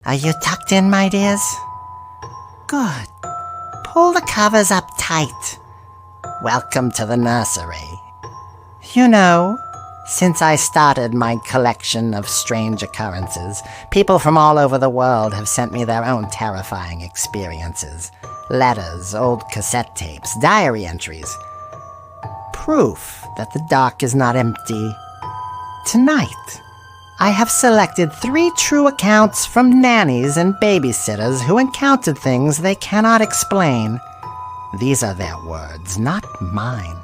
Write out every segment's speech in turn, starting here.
Are you tucked in, my dears? Good. Pull the covers up tight. Welcome to the nursery. You know, since I started my collection of strange occurrences, people from all over the world have sent me their own terrifying experiences. Letters, old cassette tapes, diary entries. Proof that the dark is not empty. Tonight, I have selected 3 true accounts from nannies and babysitters who encountered things they cannot explain. These are their words, not mine.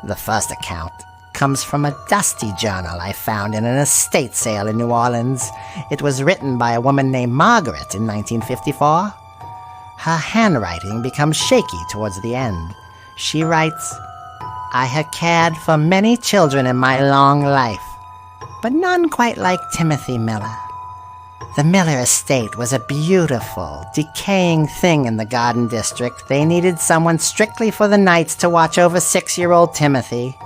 The first account comes from a dusty journal I found in an estate sale in New Orleans. It was written by a woman named Margaret in 1954. Her handwriting becomes shaky towards the end. She writes, "I have cared for many children in my long life, but none quite like Timothy Miller. The Miller estate was a beautiful, decaying thing in the Garden District. They needed someone strictly for the nights to watch over 6-year-old Timothy.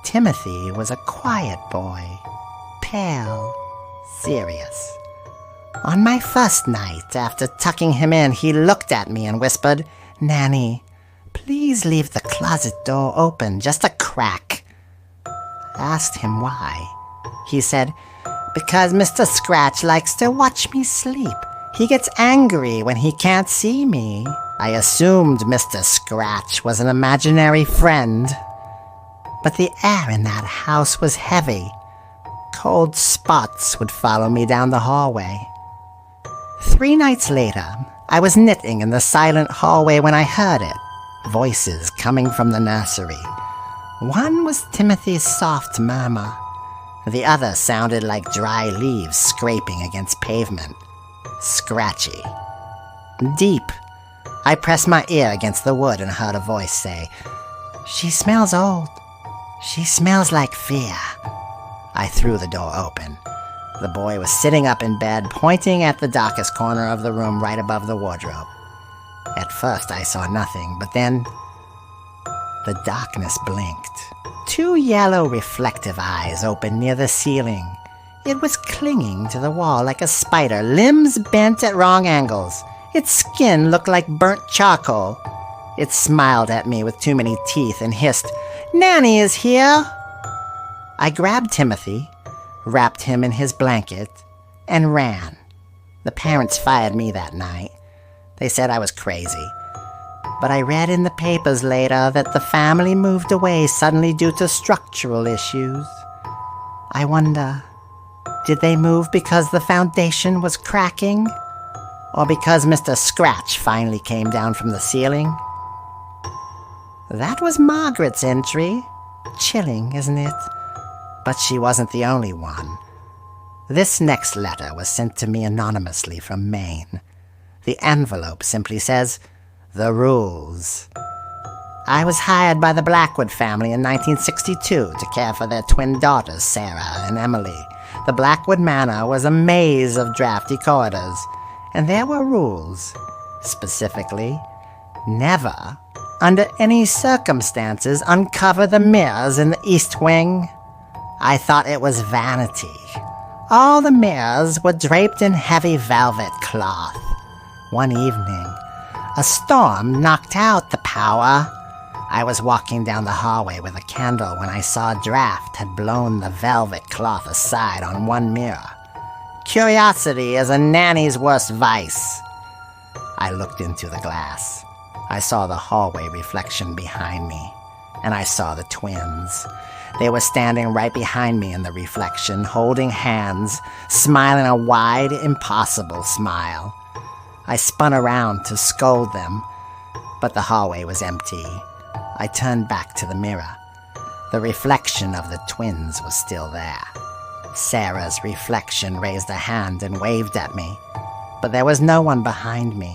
Timothy was a quiet boy, pale, serious. On my first night, after tucking him in, he looked at me and whispered, 'Nanny, please leave the closet door open, just a crack.' I asked him why. He said, 'Because Mr. Scratch likes to watch me sleep. He gets angry when he can't see me.' I assumed Mr. Scratch was an imaginary friend. But the air in that house was heavy. Cold spots would follow me down the hallway. 3 nights later, I was knitting in the silent hallway when I heard it. Voices coming from the nursery. One was Timothy's soft murmur. The other sounded like dry leaves scraping against pavement. Scratchy. Deep. I pressed my ear against the wood and heard a voice say, 'She smells old. She smells like fear.' I threw the door open. The boy was sitting up in bed, pointing at the darkest corner of the room right above the wardrobe. At first I saw nothing, but then the darkness blinked. 2 yellow reflective eyes opened near the ceiling. It was clinging to the wall like a spider, limbs bent at wrong angles. Its skin looked like burnt charcoal. It smiled at me with too many teeth and hissed, 'Nanny is here!' I grabbed Timothy, wrapped him in his blanket, and ran. The parents fired me that night. They said I was crazy. But I read in the papers later that the family moved away suddenly due to structural issues. I wonder, did they move because the foundation was cracking? Or because Mr. Scratch finally came down from the ceiling? That was Margaret's entry. Chilling, isn't it? But she wasn't the only one. This next letter was sent to me anonymously from Maine. The envelope simply says, 'The Rules.' I was hired by the Blackwood family in 1962 to care for their twin daughters, Sarah and Emily. The Blackwood Manor was a maze of drafty corridors, and there were rules. Specifically, never, under any circumstances, uncover the mirrors in the East Wing. I thought it was vanity. All the mirrors were draped in heavy velvet cloth. One evening, a storm knocked out the power. I was walking down the hallway with a candle when I saw a draft had blown the velvet cloth aside on one mirror. Curiosity is a nanny's worst vice. I looked into the glass. I saw the hallway reflection behind me, and I saw the twins. They were standing right behind me in the reflection, holding hands, smiling a wide, impossible smile. I spun around to scold them, but the hallway was empty. I turned back to the mirror. The reflection of the twins was still there. Sarah's reflection raised a hand and waved at me, but there was no one behind me.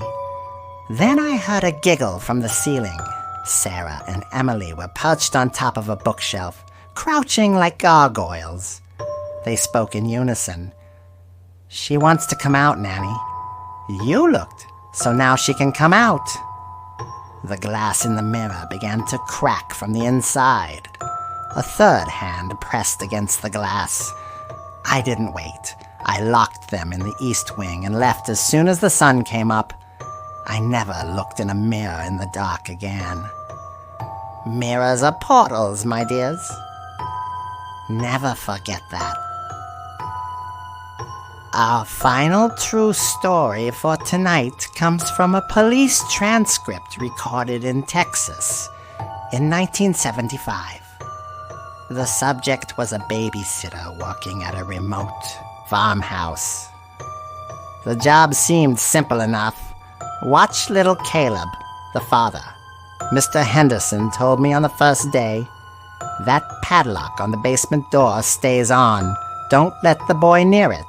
Then I heard a giggle from the ceiling. Sarah and Emily were perched on top of a bookshelf, crouching like gargoyles. They spoke in unison. "She wants to come out, Nanny." "You looked, so now she can come out." The glass in the mirror began to crack from the inside. A third hand pressed against the glass. I didn't wait. I locked them in the east wing and left as soon as the sun came up. I never looked in a mirror in the dark again. Mirrors are portals, my dears. Never forget that. Our final true story for tonight comes from a police transcript recorded in Texas in 1975. The subject was a babysitter working at a remote farmhouse. The job seemed simple enough. Watch little Caleb, the father. Mr. Henderson told me on the first day, that padlock on the basement door stays on. Don't let the boy near it.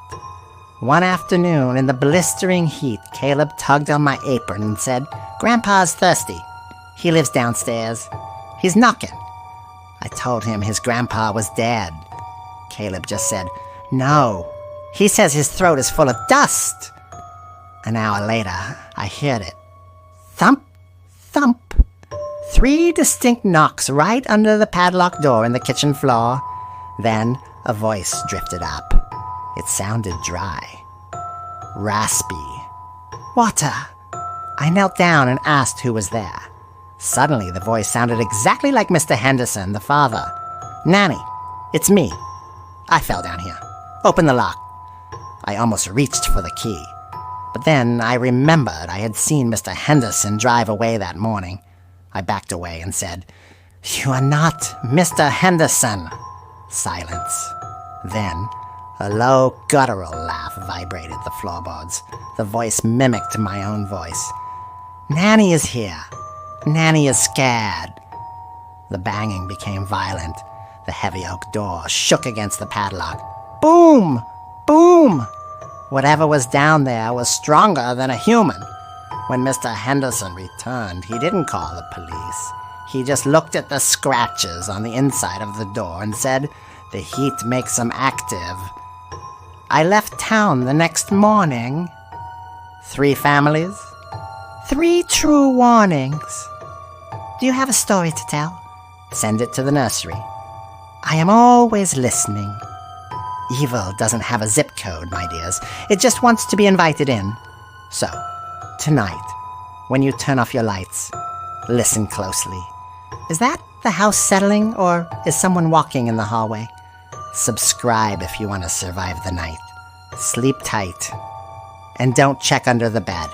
One afternoon, in the blistering heat, Caleb tugged on my apron and said, "Grandpa's thirsty. He lives downstairs. He's knocking." I told him his grandpa was dead. Caleb just said, "No. He says his throat is full of dust." An hour later, I heard it. Thump, thump. 3 distinct knocks right under the padlocked door in the kitchen floor. Then a voice drifted up. It sounded dry, raspy. "Water." I knelt down and asked who was there. Suddenly, the voice sounded exactly like Mr. Henderson, the father. "Nanny, it's me. I fell down here. Open the lock." I almost reached for the key. But then I remembered I had seen Mr. Henderson drive away that morning. I backed away and said, "You are not Mr. Henderson." Silence. Then a low, guttural laugh vibrated the floorboards. The voice mimicked my own voice. "Nanny is here. Nanny is scared." The banging became violent. The heavy oak door shook against the padlock. Boom! Boom! Whatever was down there was stronger than a human. When Mr. Henderson returned, he didn't call the police. He just looked at the scratches on the inside of the door and said, "The heat makes them active." I left town the next morning. 3 families, 3 true warnings. Do you have a story to tell? Send it to the nursery. I am always listening. Evil doesn't have a zip code, my dears. It just wants to be invited in. So, tonight, when you turn off your lights, listen closely. Is that the house settling, or is someone walking in the hallway? Subscribe if you want to survive the night. Sleep tight. And don't check under the bed.